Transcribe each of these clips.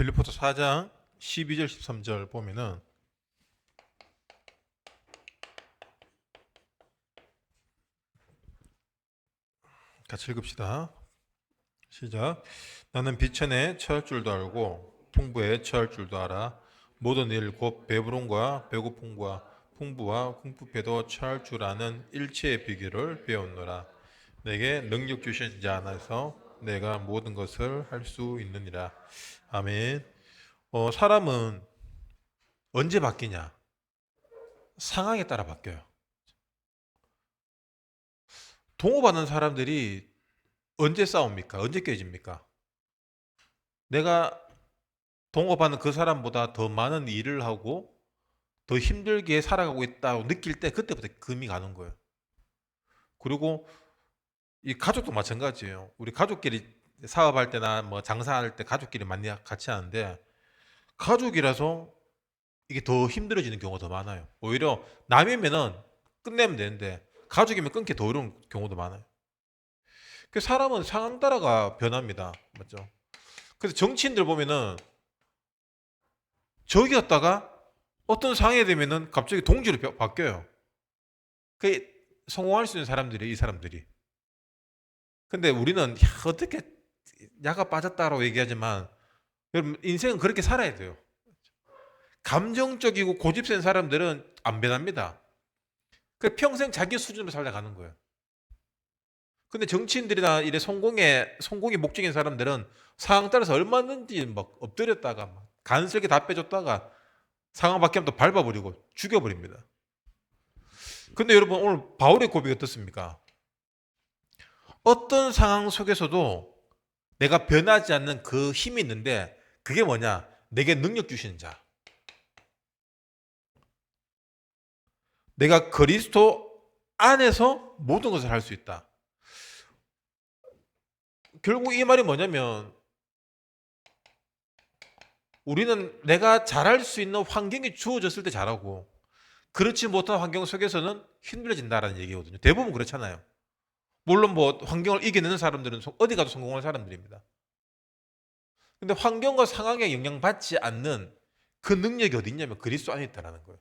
빌립보서 4장 12절 13절 보면은 같이 읽읍시다. 시작. 나는 비천에 처할 줄도 알고 풍부에 처할 줄도 알아. 모든 일 곧 배부름과 배고픔과 풍부와 궁핍에도 처할 줄 아는 일체의 비결을 배웠노라. 내게 능력 주신 자 안에서 내가 모든 것을 할 수 있느니라. 아멘. 사람은 언제 바뀌냐? 상황에 따라 바뀌어요. 동업하는 사람들이 언제 싸웁니까? 언제 깨집니까? 내가 동업하는 그 사람보다 더 많은 일을 하고 더 힘들게 살아가고 있다고 느낄 때 그때부터 금이 가는 거예요. 그리고 이 가족도 마찬가지예요. 우리 가족끼리 사업할 때나 뭐 장사할 때 가족끼리 많이 같이 하는데 가족이라서 이게 더 힘들어지는 경우가 더 많아요. 오히려 남이면은 끝내면 되는데 가족이면 끊기 더 어려운 경우도 많아요. 그 사람은 상황 따라가 변합니다. 맞죠? 그래서 정치인들 보면은 적이었다가 어떤 상황이 되면은 갑자기 동지로 바뀌어요. 그 성공할 수 있는 사람들이 이 사람들이. 근데 우리는 야, 어떻게 야가 빠졌다라고 얘기하지만 여러분 인생은 그렇게 살아야 돼요. 감정적이고 고집센 사람들은 안 변합니다. 그 평생 자기 수준으로 살아가는 거예요. 근데 정치인들이나 이래 성공이 목적인 사람들은 상황 따라서 얼마든지 막 엎드렸다가 막 간슬게 다 빼줬다가 상황 바뀌면 또 밟아버리고 죽여버립니다. 근데 여러분 오늘 바울의 고백이 어떻습니까? 어떤 상황 속에서도 내가 변하지 않는 그 힘이 있는데 그게 뭐냐? 내게 능력 주시는 자. 내가 그리스도 안에서 모든 것을 할 수 있다. 결국 이 말이 뭐냐면 우리는 내가 잘할 수 있는 환경이 주어졌을 때 잘하고 그렇지 못한 환경 속에서는 힘들어진다라는 얘기거든요. 대부분 그렇잖아요. 물론 뭐 환경을 이겨내는 사람들은 어디 가도 성공할 사람들입니다. 근데 환경과 상황에 영향받지 않는 그 능력이 어디 있냐면 그리스도 안에 있다라는 거예요.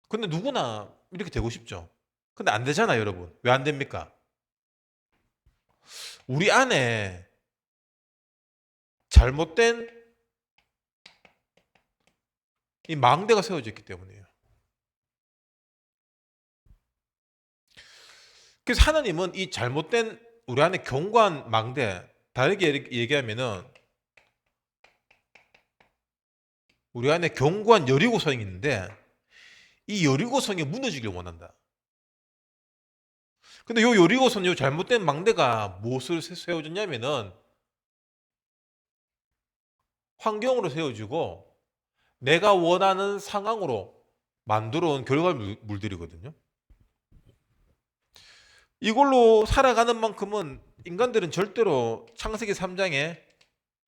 근데 누구나 이렇게 되고 싶죠. 근데 안 되잖아요, 여러분. 왜 안 됩니까? 우리 안에 잘못된 이 망대가 세워져 있기 때문이에요. 그래서 하나님은 이 잘못된 우리 안에 견고한 망대, 다르게 얘기하면은 우리 안에 견고한 여리고성이 있는데 이 여리고성이 무너지길 원한다. 근데 요 여리고성, 요 잘못된 망대가 무엇을 세워졌냐면은 환경으로 세워지고 내가 원하는 상황으로 만들어 온 결과물들이거든요. 이걸로 살아가는 만큼은 인간들은 절대로 창세기 3장에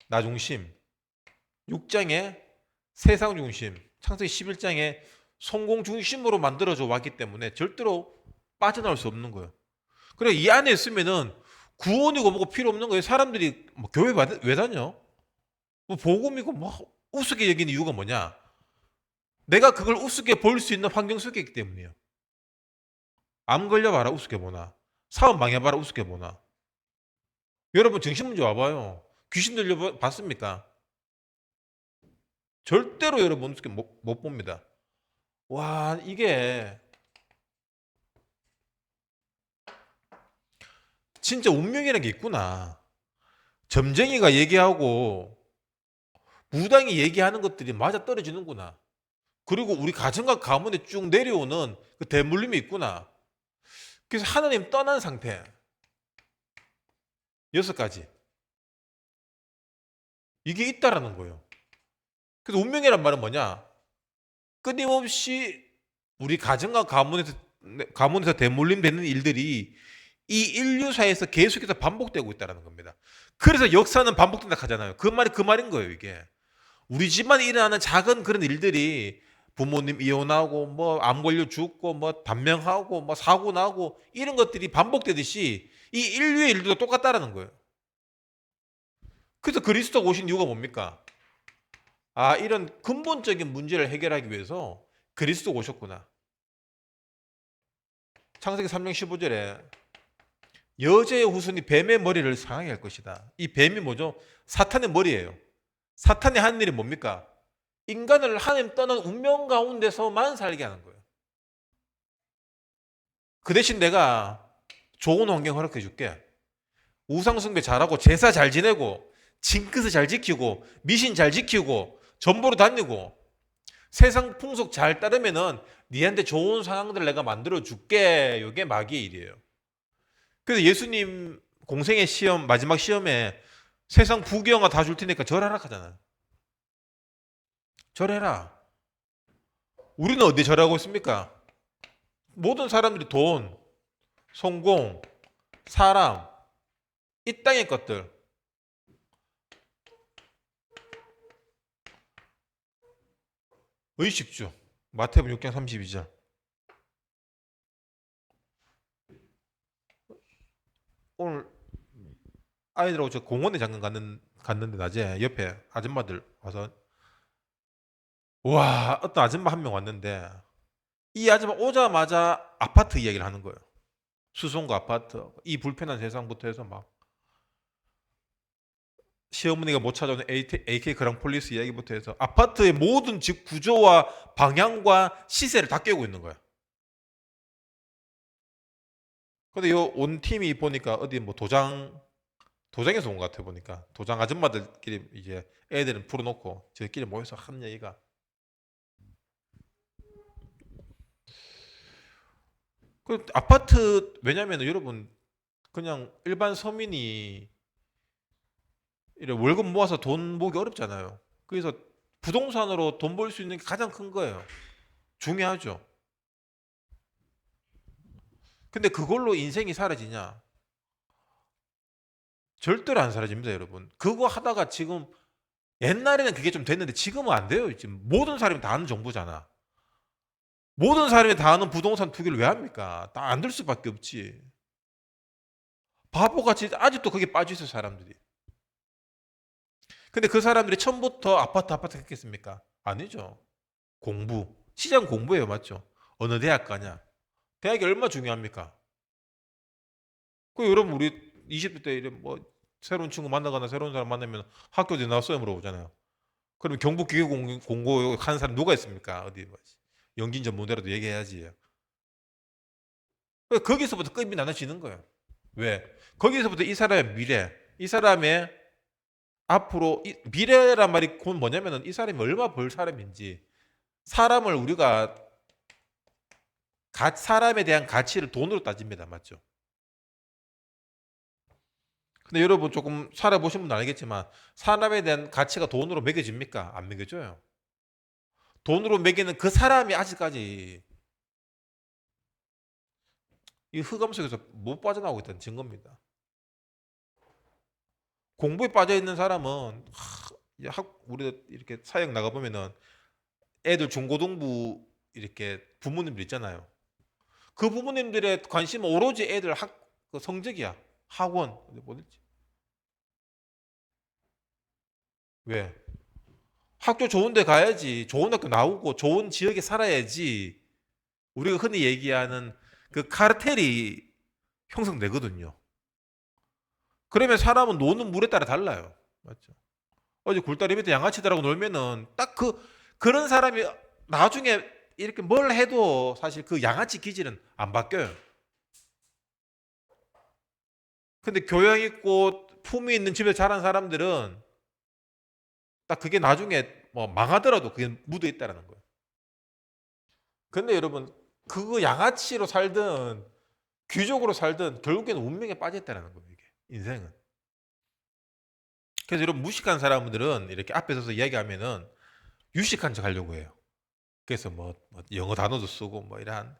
나 중심, 6장에 세상 중심, 창세기 11장에 성공 중심으로 만들어져 왔기 때문에 절대로 빠져나올 수 없는 거예요. 그래 이 안에 있으면은 구원이고 뭐고 필요 없는 거예요. 사람들이 뭐 교회 왜 다녀? 뭐 복음이고 뭐 우습게 여기는 이유가 뭐냐? 내가 그걸 우습게 볼 수 있는 환경 속에 있기 때문이에요. 암 걸려봐라 우습게 보나. 사업 망해봐라 우습게 보나. 여러분 정신문제 와봐요. 귀신 들려 봤습니까? 절대로 여러분 우습게 못 봅니다. 와 이게 진짜 운명이라는 게 있구나. 점쟁이가 얘기하고 무당이 얘기하는 것들이 맞아 떨어지는구나. 그리고 우리 가정과 가문에 쭉 내려오는 그 대물림이 있구나. 그래서 하나님 떠난 상태. 6가지. 이게 있다라는 거예요. 그래서 운명이란 말은 뭐냐? 끊임없이 우리 가정과 가문에서 대물림 되는 일들이 이 인류사에서 계속해서 반복되고 있다는 겁니다. 그래서 역사는 반복된다 하잖아요. 그 말이 그 말인 거예요, 이게. 우리 집만 일어나는 작은 그런 일들이 부모님 이혼하고 뭐 암 걸려 죽고 뭐 단명하고 뭐 사고 나고 이런 것들이 반복되듯이 이 인류의 일들도 똑같다라는 거예요. 그래서 그리스도가 오신 이유가 뭡니까? 아, 이런 근본적인 문제를 해결하기 위해서 그리스도가 오셨구나. 창세기 3장 15절에 여자의 후손이 뱀의 머리를 상하게 할 것이다. 이 뱀이 뭐죠? 사탄의 머리예요. 사탄이 하는 일이 뭡니까? 인간을 하나님 떠난 운명 가운데서만 살게 하는 거예요. 그 대신 내가 좋은 환경 허락해 줄게. 우상숭배 잘하고 제사 잘 지내고 징크스 잘 지키고 미신 잘 지키고 전보로 다니고 세상 풍속 잘 따르면은 니한테 좋은 상황들을 내가 만들어 줄게. 이게 마귀의 일이에요. 그래서 예수님 공생의 시험, 마지막 시험에 세상 부귀영화 다 줄 테니까 절하라 하잖아요. 절해라. 우리는 어디 절하고 있습니까? 모든 사람들이 돈, 성공, 사람, 이 땅의 것들. 의식주. 마태복음 6장 32절. 오늘 아이들하고 저 공원에 잠깐 갔는데 낮에 옆에 아줌마들 와서 와, 어떤 아줌마 한 명 왔는데 이 아줌마 오자마자 아파트 이야기를 하는 거예요. 수송구 아파트, 이 불편한 세상부터 해서 막 시어머니가 못 찾아오는 AK 그랑폴리스 이야기부터 해서 아파트의 모든 집 구조와 방향과 시세를 다 깨고 있는 거야. 근데 요 온 팀이 보니까 어디 뭐 도장에서 온 것 같아 보니까 도장 아줌마들끼리 이제 애들은 풀어놓고 저희끼리 모여서 한 얘기가 그 아파트 왜냐면 여러분 그냥 일반 서민이 이래 월급 모아서 돈 모으기 어렵잖아요. 그래서 부동산으로 돈 벌 수 있는 게 가장 큰 거예요. 중요하죠. 근데 그걸로 인생이 사라지냐? 절대로 안 사라집니다, 여러분. 그거 하다가 지금 옛날에는 그게 좀 됐는데 지금은 안 돼요. 지금 모든 사람이 다 아는 정보잖아. 모든 사람이 다 아는 부동산 투기를 왜 합니까? 다 안 될 수밖에 없지. 바보같이 아직도 거기에 빠져 있어 사람들이. 근데 그 사람들이 처음부터 아파트 했겠습니까? 아니죠. 공부. 시장 공부예요, 맞죠? 어느 대학 가냐? 대학이 얼마나 중요합니까? 그 여러분 우리 20대 때 이래 뭐 새로운 친구 만나거나 새로운 사람 만나면 학교 어디 나왔어요 물어보잖아요. 그럼 경북 기계공고 하는 사람 누가 있습니까? 어디 뭐 연기인 전문대로도 얘기해야지. 거기서부터 급이 나눠지는 거예요. 왜? 거기서부터 이 사람의 미래, 이 사람의 앞으로 미래란 말이 곧 뭐냐면은 이 사람이 얼마 벌 사람인지 사람을 우리가 사람에 대한 가치를 돈으로 따집니다. 맞죠? 근데 여러분 조금 살아보신 분은 알겠지만 사람에 대한 가치가 돈으로 매겨집니까? 안 매겨져요. 돈으로 매기는 그 사람이 아직까지 이 흑암 속에서 못 빠져나오고 있다는 증거입니다. 공부에 빠져 있는 사람은 우리가 이렇게 사역 나가 보면은 애들 중고등부 이렇게 부모님들 있잖아요. 그 부모님들의 관심은 오로지 애들 그 성적이야. 학원 뭐든지. 왜? 학교 좋은 데 가야지. 좋은 학교 나오고 좋은 지역에 살아야지. 우리가 흔히 얘기하는 그 카르텔이 형성되거든요. 그러면 사람은 노는 물에 따라 달라요. 맞죠? 어제 굴다리 밑에 양아치들하고 놀면은 딱 그런 사람이 나중에 이렇게 뭘 해도 사실 그 양아치 기질은 안 바뀌어요. 근데 교양 있고 품위 있는 집에 자란 사람들은 딱 그게 나중에 뭐 망하더라도 그게 묻어 있다라는 거예요. 근데 여러분 그거 양아치로 살든 귀족으로 살든 결국에는 운명에 빠져 있다라는 거예요. 이게 인생은. 그래서 여러분 무식한 사람들은 이렇게 앞에 서서 이야기하면은 유식한 척 하려고 해요. 그래서 뭐 영어 단어도 쓰고 뭐 이런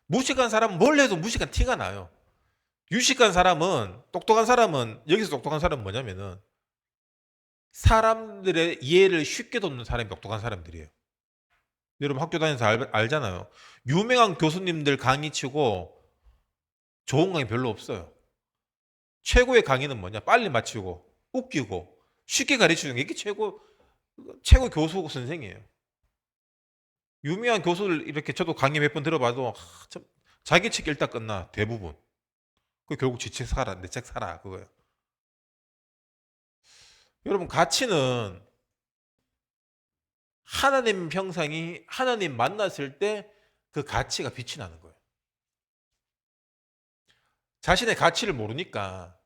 무식한 사람은 뭘 해도 무식한 티가 나요. 유식한 사람은 똑똑한 사람은 여기서 똑똑한 사람은 뭐냐면은 사람들의 이해를 쉽게 돕는 사람이 똑똑한 사람들이에요. 여러분 학교 다니면서 알잖아요. 유명한 교수님들 강의 치고 좋은 강의 별로 없어요. 최고의 강의는 뭐냐? 빨리 마치고 웃기고 쉽게 가르치는 게 이게 최고 교수 선생이에요. 유명한 교수들 이렇게 저도 강의 몇 번 들어봐도 참 자기 책 읽다 끝나 대부분. 그 결국 지 책 사라, 내 책 사라 그거예요. 여러분 가치는 하나님 형상이 하나님 만났을 때 그 가치가 빛이 나는 거예요. 자신의 가치를 모르니까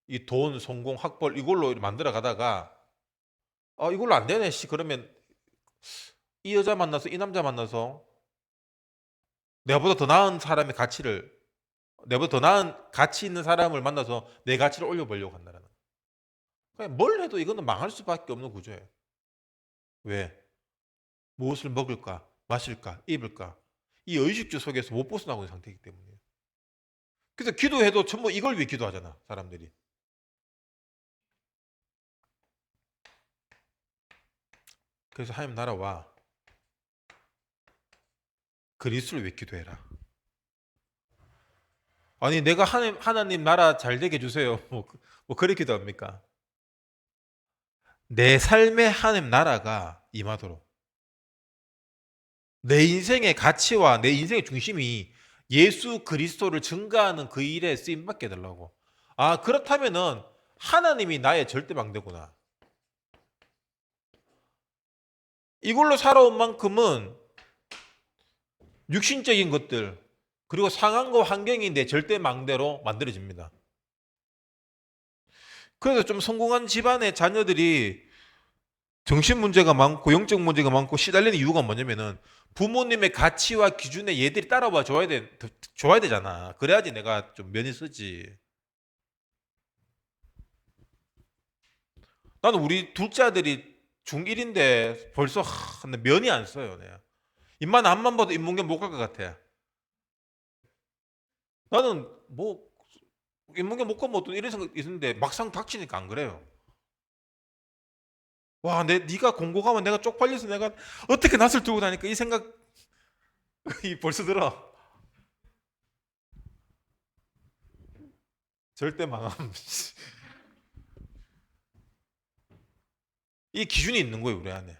이 돈, 성공, 학벌 이걸로 만들어 가다가 이걸로 안 되네 씨 그러면 이 여자 만나서 이 남자 만나서 내보다 더 나은 사람의 가치를 내보다 더 나은 가치 있는 사람을 만나서 내 가치를 올려보려고 한다는 거예요. 그냥 뭘 해도 이거는 망할 수밖에 없는 구조예요. 왜? 무엇을 먹을까, 마실까, 입을까 이 의식주 속에서 못 벗어나고 있는 상태이기 때문이에요. 그래서 기도해도 전부 이걸 위해 기도하잖아 사람들이. 그래서 하나님 나라와 그리스도를 위해 기도해라. 아니 내가 하나님 나라 잘 되게 해주세요 뭐 그렇게 기도합니까? 내 삶의 하나님 나라가 임하도록 내 인생의 가치와 내 인생의 중심이 예수 그리스도를 증가하는 그 일에 쓰임받게 해달라고. 그렇다면은 하나님이 나의 절대망대구나. 이걸로 살아온 만큼은 육신적인 것들 그리고 상황과 환경이 내 절대망대로 만들어집니다. 그래서 좀 성공한 집안의 자녀들이 정신 문제가 많고 영적 문제가 많고 시달리는 이유가 뭐냐면은 부모님의 가치와 기준에 얘들이 따라와 줘야 되잖아. 그래야지 내가 좀 면이 서지. 나는 우리 둘째 아들이 중1인데 벌써 면이 안 써요. 내가. 입만 앞만 봐도 인문계 못 갈 것 같아. 나는 뭐 인문계 못 가면 어떤 이런 생각 있는데 막상 닥치니까 안 그래요. 와, 네가 공고 가면 내가 쪽팔려서 내가 어떻게 낯을 두고 다니까 이 생각 이 벌써 들어. 절대 망함. 이 기준이 있는 거예요, 우리 안에.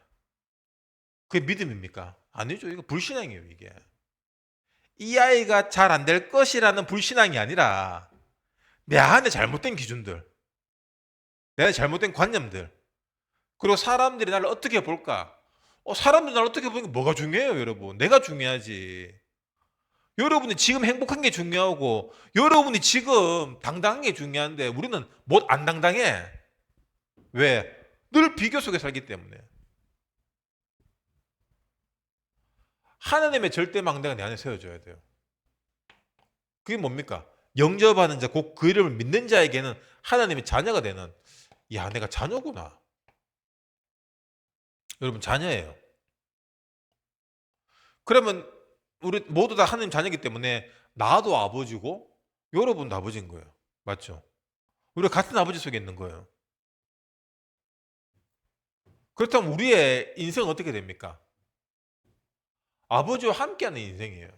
그게 믿음입니까? 아니죠. 이거 불신앙이에요, 이게. 이 아이가 잘 안 될 것이라는 불신앙이 아니라 내 안에 잘못된 기준들, 내 안에 잘못된 관념들, 그리고 사람들이 나를 어떻게 볼까? 사람들이 나를 어떻게 보는 게 뭐가 중요해요, 여러분? 내가 중요하지. 여러분이 지금 행복한 게 중요하고 여러분이 지금 당당한 게 중요한데 우리는 못 안 당당해. 왜? 늘 비교 속에 살기 때문에. 하나님의 절대망대가 내 안에 세워져야 돼요. 그게 뭡니까? 영접하는 자, 곧 그 이름을 믿는 자에게는 하나님의 자녀가 되는, 야, 내가 자녀구나. 여러분, 자녀예요. 그러면 우리 모두 다 하나님 자녀이기 때문에 나도 아버지고 여러분도 아버지인 거예요. 맞죠? 우리가 같은 아버지 속에 있는 거예요. 그렇다면 우리의 인생은 어떻게 됩니까? 아버지와 함께하는 인생이에요.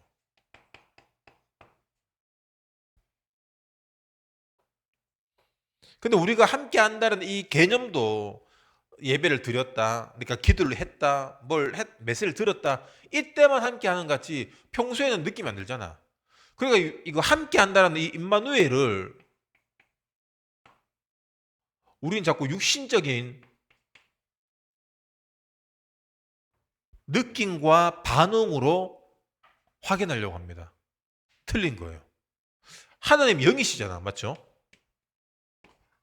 근데 우리가 함께 한다는 이 개념도 예배를 드렸다, 그러니까 기도를 했다, 메시지를 들었다, 이때만 함께 하는 것 같이 평소에는 느낌이 안 들잖아. 그러니까 이거 함께 한다는 이 임마누엘을 우린 자꾸 육신적인 느낌과 반응으로 확인하려고 합니다. 틀린 거예요. 하나님 영이시잖아, 맞죠?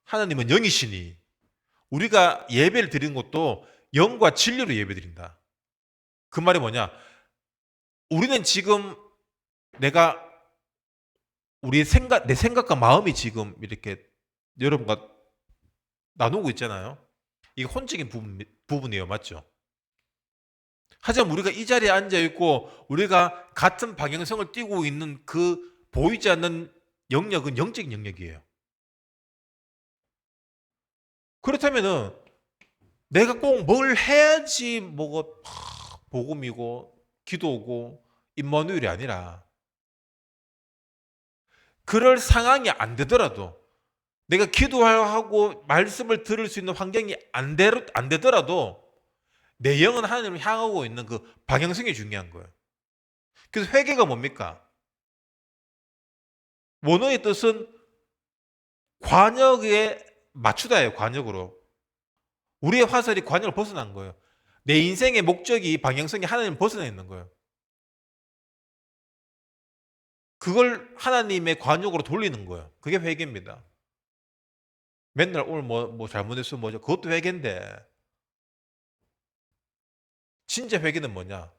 하나님은 영이시니 우리가 예배를 드리는 것도 영과 진리로 예배드린다. 그 말이 뭐냐? 우리는 지금 내가 내 생각과 마음이 지금 이렇게 여러분과 나누고 있잖아요. 이게 혼적인 부분이에요, 맞죠? 하지만 우리가 이 자리에 앉아 있고 우리가 같은 방향성을 띠고 있는 그 보이지 않는 영역은 영적인 영역이에요. 그렇다면은 내가 꼭 뭘 해야지 뭐가 복음이고 기도고 임마누엘이 아니라 그럴 상황이 안 되더라도 내가 기도하고 말씀을 들을 수 있는 환경이 안 되더라도 내 영은 하나님을 향하고 있는 그 방향성이 중요한 거예요. 그래서 회개가 뭡니까? 원어의 뜻은 관역에 맞추다예요. 관역으로. 우리의 화살이 관역을 벗어난 거예요. 내 인생의 목적이 방향성이 하나님을 벗어나 있는 거예요. 그걸 하나님의 관역으로 돌리는 거예요. 그게 회개입니다. 맨날 오늘 뭐 잘못했으면 뭐죠? 그것도 회개인데 진짜 회개는 뭐냐?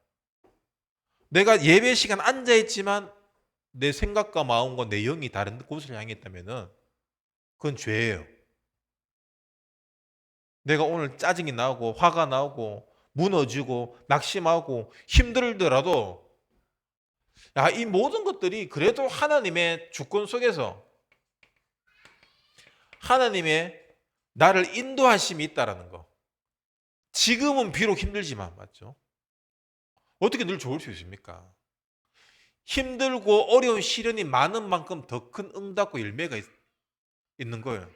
내가 예배 시간 앉아 있지만 내 생각과 마음과 내 영이 다른 곳을 향했다면은 그건 죄예요. 내가 오늘 짜증이 나고 화가 나고 무너지고 낙심하고 힘들더라도 야, 이 모든 것들이 그래도 하나님의 주권 속에서 하나님의 나를 인도하심이 있다라는 거. 지금은 비록 힘들지만 맞죠? 어떻게 늘 좋을 수 있습니까? 힘들고 어려운 시련이 많은 만큼 더 큰 응답과 열매가 있는 거예요.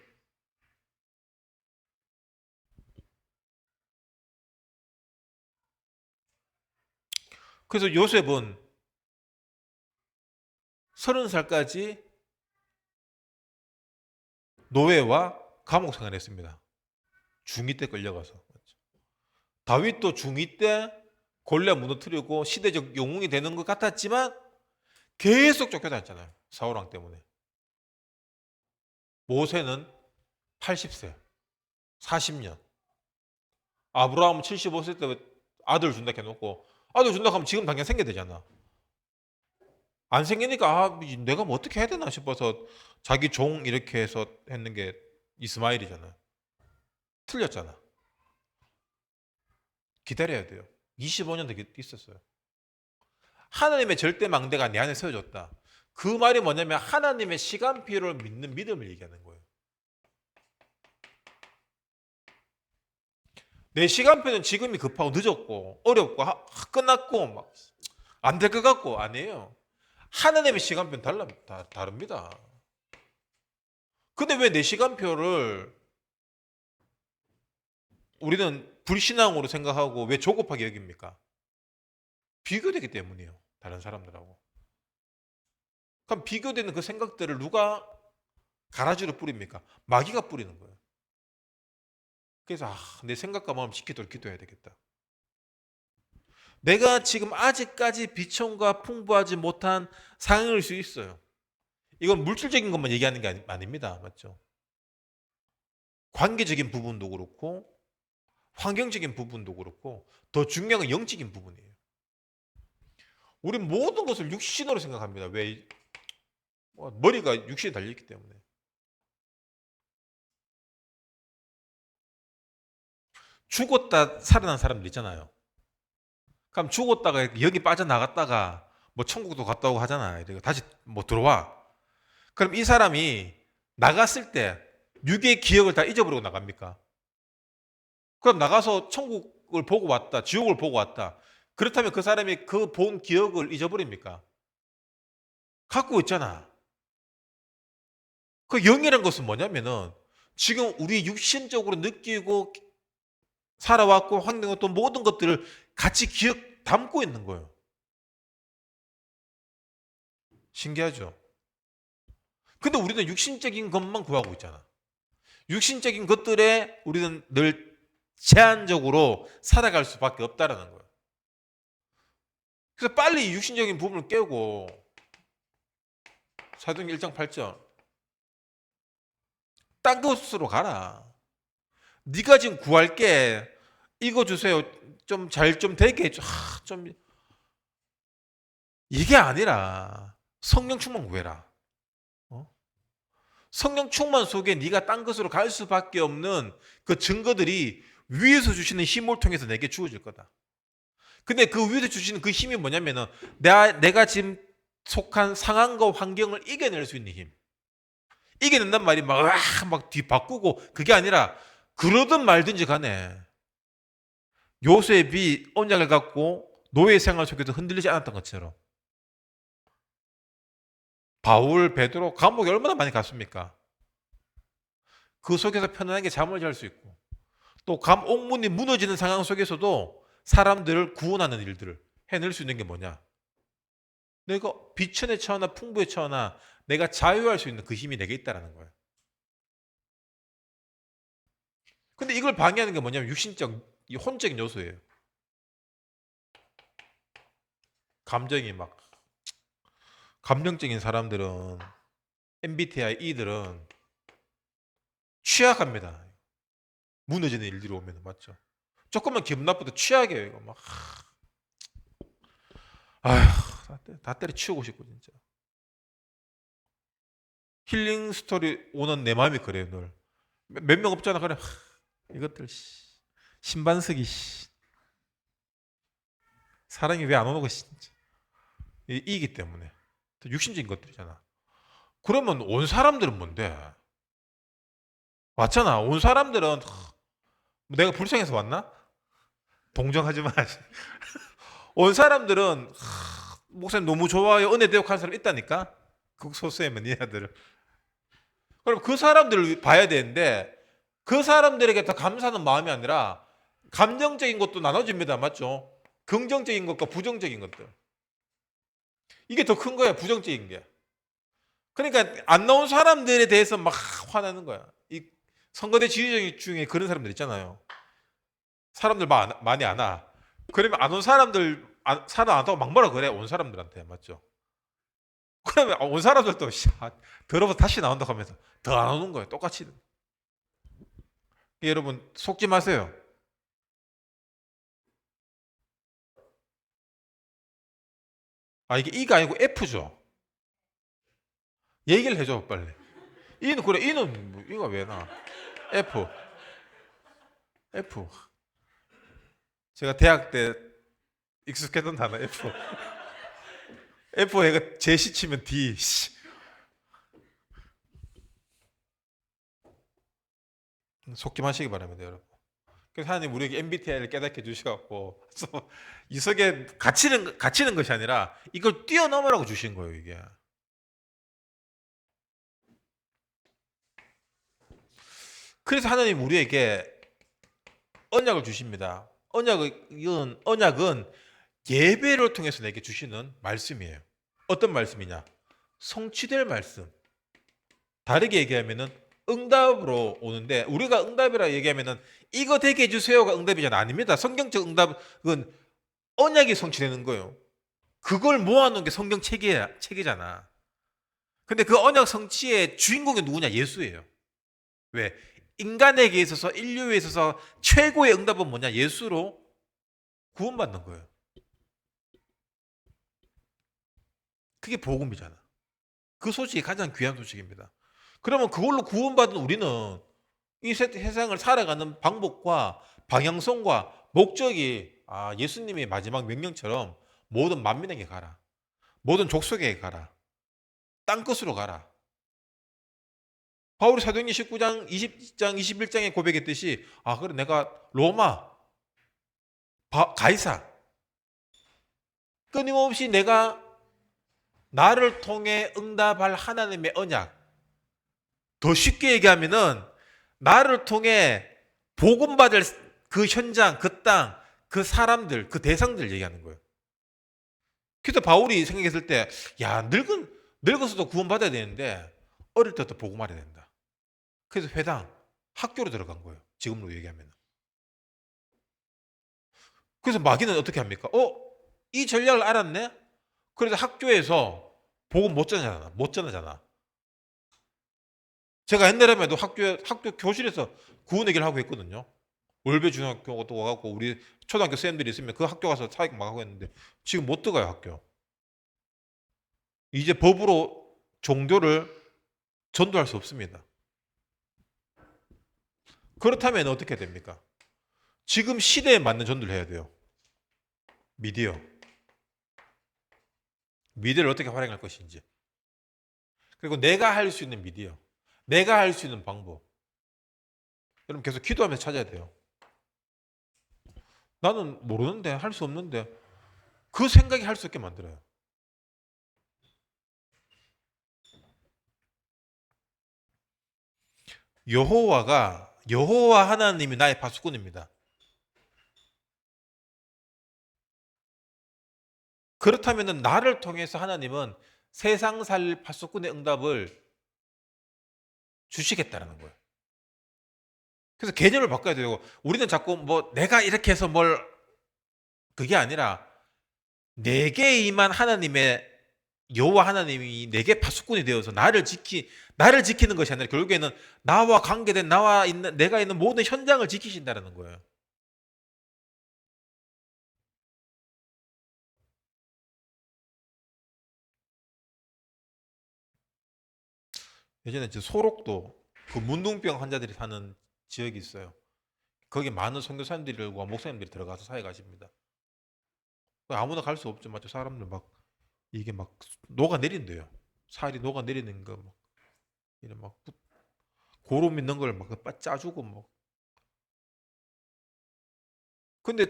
그래서 요셉은 30살까지 노예와 감옥 생활을 했습니다. 중2 때 끌려가서. 다윗도 중2 때 골리앗 무너뜨리고 시대적 영웅이 되는 것 같았지만 계속 쫓겨다녔잖아요. 사울왕 때문에. 모세는 80세, 40년. 아브라함은 75세 때 아들 준다 해놓고 아들 준다 하면 지금 당장 생겨야 되잖아. 안 생기니까 내가 뭐 어떻게 해야 되나 싶어서 자기 종 이렇게 해서 했는 게 이스마엘이잖아. 틀렸잖아. 기다려야 돼요. 25년 더 있었어요. 하나님의 절대 망대가 내 안에 세워졌다. 그 말이 뭐냐면 하나님의 시간표를 믿는 믿음을 얘기하는 거예요. 내 시간표는 지금이 급하고 늦었고 어렵고 끝났고 막 안 될 것 같고 아니에요. 하나님의 시간표는 다릅니다. 근데 왜 내 시간표를 우리는 불신앙으로 생각하고 왜 조급하게 여깁니까? 비교되기 때문이에요. 다른 사람들하고. 그럼 비교되는 그 생각들을 누가 가라지로 뿌립니까? 마귀가 뿌리는 거예요. 그래서 내 생각과 마음 지키도록 기도해야 되겠다. 내가 지금 아직까지 비천과 풍부하지 못한 상황일 수 있어요. 이건 물질적인 것만 얘기하는 게 아닙니다. 맞죠? 관계적인 부분도 그렇고 환경적인 부분도 그렇고 더 중요한 건 영적인 부분이에요. 우리 모든 것을 육신으로 생각합니다. 왜? 머리가 육신에 달려있기 때문에. 죽었다 살아난 사람들 있잖아요. 그럼 죽었다가 여기 빠져나갔다가 뭐 천국도 갔다 오고 하잖아요. 다시 뭐 들어와. 그럼 이 사람이 나갔을 때 육의 기억을 다 잊어버리고 나갑니까? 그럼 나가서 천국을 보고 왔다, 지옥을 보고 왔다. 그렇다면 그 사람이 그 본 기억을 잊어버립니까? 갖고 있잖아. 그 영이라는 것은 뭐냐면은 지금 우리 육신적으로 느끼고 살아왔고 환경했던 모든 것들을 같이 담고 있는 거예요. 신기하죠? 근데 우리는 육신적인 것만 구하고 있잖아. 육신적인 것들에 우리는 늘 제한적으로 살아갈 수밖에 없다라는 거예요. 그래서 빨리 육신적인 부분을 깨고 사도행전 1장 8절 딴 곳으로 가라. 네가 지금 구할게. 이거 주세요. 좀 잘 좀 되게 해줘. 좀 이게 아니라 성령 충만 구해라. 성령 충만 속에 네가 딴 것으로 갈 수밖에 없는 그 증거들이 위에서 주시는 힘을 통해서 내게 주어질 거다. 근데 그 위에서 주시는 그 힘이 뭐냐면은 내가 지금 속한 상황과 환경을 이겨낼 수 있는 힘. 이겨낸단 말이 막 뒤바꾸고 그게 아니라 그러든 말든지 간에 요셉이 언약을 갖고 노예 생활 속에서 흔들리지 않았던 것처럼 바울, 베드로 감옥에 얼마나 많이 갔습니까? 그 속에서 편안하게 잠을 잘 수 있고 또 감옥문이 무너지는 상황 속에서도 사람들을 구원하는 일들을 해낼 수 있는 게 뭐냐? 내가 비천에 처하나 풍부에 처하나 내가 자유할 수 있는 그 힘이 내게 있다라는 거예요. 근데 이걸 방해하는 게 뭐냐면 육신적, 이 혼적인 요소예요. 감정이 막 감정적인 사람들은 MBTI E들은 취약합니다. 무너지는 일들이 오면 맞죠? 조금만 기분 나쁘도 취약해요. 이거 막 아휴 다 때려치우고 싶고 진짜. 힐링 스토리 오는 내 마음이 그래요 늘. 몇 명 없잖아 그래. 이것들 신반석이 사랑이 왜 안 오는 것이 진짜. 이기 때문에 육신적인 것들이잖아. 그러면 온 사람들은 뭔데? 왔잖아. 온 사람들은 내가 불쌍해서 왔나? 동정하지 마. 온 사람들은 목사님 너무 좋아요. 은혜 대역하는 사람 있다니까. 극소수의 니네들. 그럼 그 사람들을 봐야 되는데 그 사람들에게 더 감사하는 마음이 아니라 감정적인 것도 나눠집니다. 맞죠? 긍정적인 것과 부정적인 것들. 이게 더 큰 거야. 부정적인 게. 그러니까 안 나온 사람들에 대해서 막 화나는 거야. 이 선거대 지지자 중에 그런 사람들 있잖아요. 사람들 많이 안 와. 그러면 안 온 사람들 사람 안 왔다고 막 뭐라 그래. 온 사람들한테. 맞죠? 그러면 온 사람들도 더러워 다시 나온다고 하면서 더 안 오는 거예요. 똑같이. 여러분 속지 마세요. 이게 E가 아니고 F죠. 얘기를 해줘 빨리. E는 그래. E는 E가 왜 나? F. F. 제가 대학 때 익숙했던 단어 F. F 애가 제시 치면 D. 속지 마시기 바랍니다, 여러분. 그래서 하나님 우리에게 MBTI를 깨닫게 주셔갖고 이 속에 갇히는 것이 아니라 이걸 뛰어넘으라고 주신 거예요, 이게. 그래서 하나님 우리에게 언약을 주십니다. 언약은 예배를 통해서 내게 주시는 말씀이에요. 어떤 말씀이냐? 성취될 말씀. 다르게 얘기하면은 응답으로 오는데 우리가 응답이라 얘기하면은 이거 되게 해주세요가 응답이잖아. 아닙니다. 성경적 응답은 언약이 성취되는 거예요. 그걸 모아놓은 게 성경 책이잖아. 근데 그 언약 성취의 주인공이 누구냐? 예수예요. 왜? 인간에게 있어서 인류에 있어서 최고의 응답은 뭐냐? 예수로 구원받는 거예요. 그게 복음이잖아. 그 소식이 가장 귀한 소식입니다. 그러면 그걸로 구원받은 우리는 이 세상을 살아가는 방법과 방향성과 목적이 예수님의 마지막 명령처럼 모든 만민에게 가라. 모든 족속에게 가라. 땅끝으로 가라. 바울이 사도행전 19장, 20장, 21장에 고백했듯이 그래 내가 로마, 가이사 끊임없이 내가 나를 통해 응답할 하나님의 언약 더 쉽게 얘기하면은 나를 통해 복음받을 그 현장, 그 땅, 그 사람들, 그 대상들 얘기하는 거예요. 그래서 바울이 생각했을 때 늙어서도 구원받아야 되는데 어릴 때부터 복음하려야 된다. 그래서 회당, 학교로 들어간 거예요. 지금으로 얘기하면. 그래서 마귀는 어떻게 합니까? 이 전략을 알았네? 그래서 학교에서 복음 못 전하잖아. 제가 옛날에만 해도 학교 교실에서 구원 얘기를 하고 했거든요. 월배 중학교도 와갖고 우리 초등학교 쌤들이 있으면 그 학교 가서 사역 막 하고 했는데 지금 못 들어가요, 학교. 이제 법으로 종교를 전도할 수 없습니다. 그렇다면 어떻게 됩니까? 지금 시대에 맞는 전도를 해야 돼요. 미디어를 어떻게 활용할 것인지. 그리고 내가 할 수 있는 미디어. 내가 할 수 있는 방법. 여러분 계속 기도하면서 찾아야 돼요. 나는 모르는데 할 수 없는데 그 생각이 할 수 있게 만들어요. 여호와 하나님이 나의 파수꾼입니다. 그렇다면 나를 통해서 하나님은 세상 살 파수꾼의 응답을 주시겠다는 거예요. 그래서 개념을 바꿔야 되고, 우리는 자꾸 뭐 내가 이렇게 해서 그게 아니라 내게 임한 하나님의 여호와 하나님이 내게 파수꾼이 되어서 나를 지키는 것이 아니라 결국에는 나와 관계된 내가 있는 모든 현장을 지키신다는 거예요. 예전에 소록도 그 문둥병 환자들이 사는 지역이 있어요. 거기 많은 선교사님들과 목사님들이 들어가서 사회 가십니다. 아무나 갈 수 없죠. 맞죠? 사람들 이게 녹아내린대요. 살이 녹아내리는 거 이런 고름 있는 걸 짜주고 근데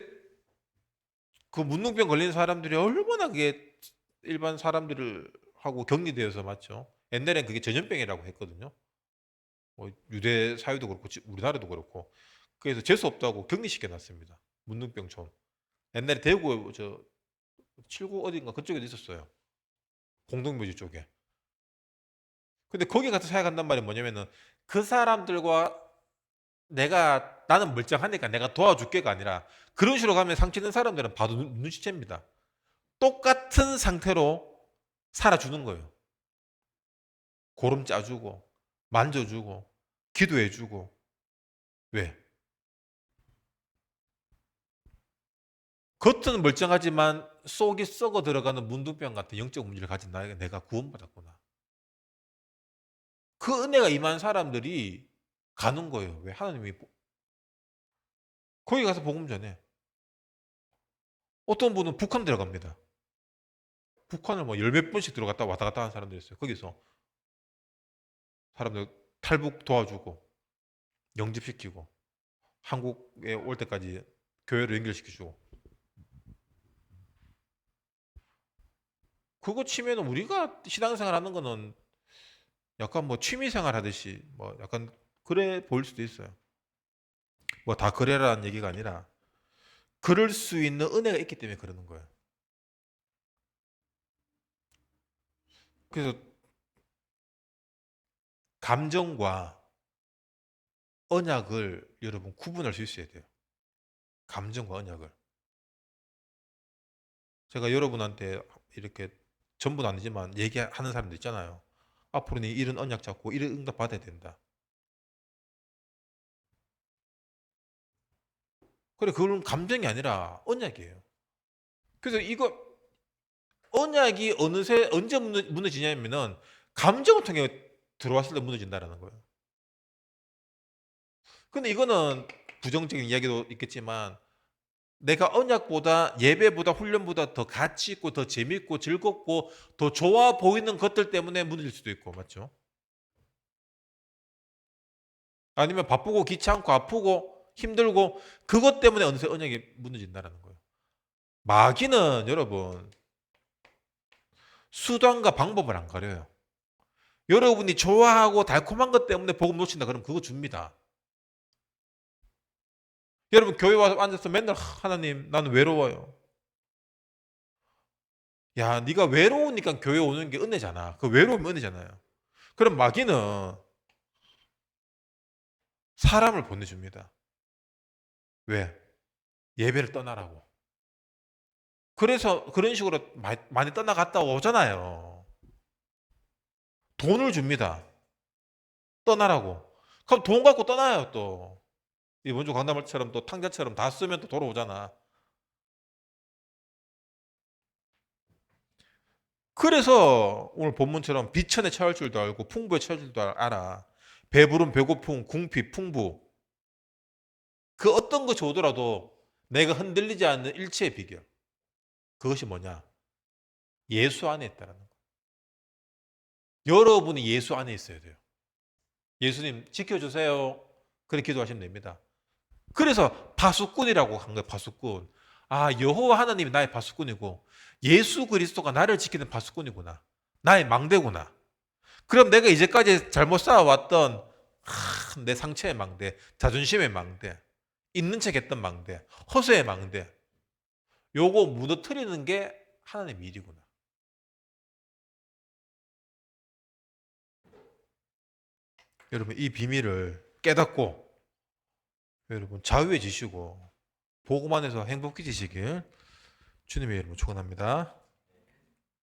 그 문둥병 걸리는 사람들이 얼마나 그게 일반 사람들을 하고 격리되어서 맞죠? 옛날엔 그게 전염병이라고 했거든요. 유대 사회도 그렇고 우리나라도 그렇고 그래서 재수 없다고 격리시켜 놨습니다. 문둥병촌. 옛날에 대구 칠구 어딘가 그쪽에도 있었어요. 공동묘지 쪽에. 근데 거기 가서 생각한단 말이 뭐냐면은 그 사람들과 나는 멀쩡하니까 내가 도와줄게가 아니라 그런 식으로 가면 상처된 사람들은 봐도 눈치챕니다. 똑같은 상태로 살아주는 거예요. 고름 짜주고 만져주고 기도해주고. 왜? 겉은 멀쩡하지만 속이 썩어 들어가는 문둥병 같은 영적 문제를 가진 내가 구원받았구나. 그 은혜가 임한 사람들이 가는 거예요. 왜? 하나님이 거기 가서 복음 전해. 어떤 분은 북한 들어갑니다. 북한을 열 몇 번씩 들어갔다 왔다 갔다 하는 사람들이 있어요. 거기서 사람들 탈북 도와주고 영집시키고 한국에 올 때까지 교회로 연결시켜주고. 그거 치면은 우리가 신앙생활 하는 거는 약간 취미생활 하듯이 약간 그래 보일 수도 있어요. 다 그래라는 얘기가 아니라 그럴 수 있는 은혜가 있기 때문에 그러는 거예요. 그래서 감정과 언약을 여러분 구분할 수 있어야 돼요. 감정과 언약을. 제가 여러분한테 이렇게 전부는 아니지만 얘기하는 사람들 있잖아요. 앞으로는 이런 언약 잡고 이런 응답 받아야 된다. 그래, 그건 감정이 아니라 언약이에요. 그래서 이거 언약이 언제 무너지냐면은 감정을 통해 들어왔을 때 무너진다라는 거예요. 근데 이거는 부정적인 이야기도 있겠지만 내가 언약보다 예배보다 훈련보다 더 가치 있고 더 재밌고 즐겁고 더 좋아 보이는 것들 때문에 무너질 수도 있고 맞죠? 아니면 바쁘고 귀찮고 아프고 힘들고 그것 때문에 어느새 언약이 무너진다는 거예요. 마귀는 여러분 수단과 방법을 안 가려요. 여러분이 좋아하고 달콤한 것 때문에 복음 놓친다 그러면 그거 줍니다. 여러분 교회 와서 앉아서 맨날 하나님 나는 외로워요. 야 네가 외로우니까 교회 오는 게 은혜잖아. 그 외로우면 은혜잖아요. 그럼 마귀는 사람을 보내줍니다. 왜? 예배를 떠나라고. 그래서 그런 식으로 많이 떠나갔다 오잖아요. 돈을 줍니다. 떠나라고. 그럼 돈 갖고 떠나요 또. 이번 주 강남을처럼 또 탕자처럼 다 쓰면 또 돌아오잖아. 그래서 오늘 본문처럼 비천에 처할 줄도 알고 풍부에 처할 줄도 알아. 배부름, 배고픔, 궁핍, 풍부. 그 어떤 것이 오더라도 내가 흔들리지 않는 일체의 비결. 그것이 뭐냐? 예수 안에 있다는 거. 여러분이 예수 안에 있어야 돼요. 예수님 지켜주세요. 그렇게 기도하시면 됩니다. 그래서 파수꾼이라고 한 거예요. 파수꾼. 아, 여호와 하나님이 나의 파수꾼이고 예수 그리스도가 나를 지키는 파수꾼이구나. 나의 망대구나. 그럼 내가 이제까지 잘못 살아왔던 내 상처의 망대, 자존심의 망대, 있는 척 했던 망대, 허세의 망대. 요거 무너뜨리는 게 하나님의 일이구나. 여러분 이 비밀을 깨닫고 여러분 자유해지시고 복음 안에서 행복해지시길 주님의 이름으로 축원합니다.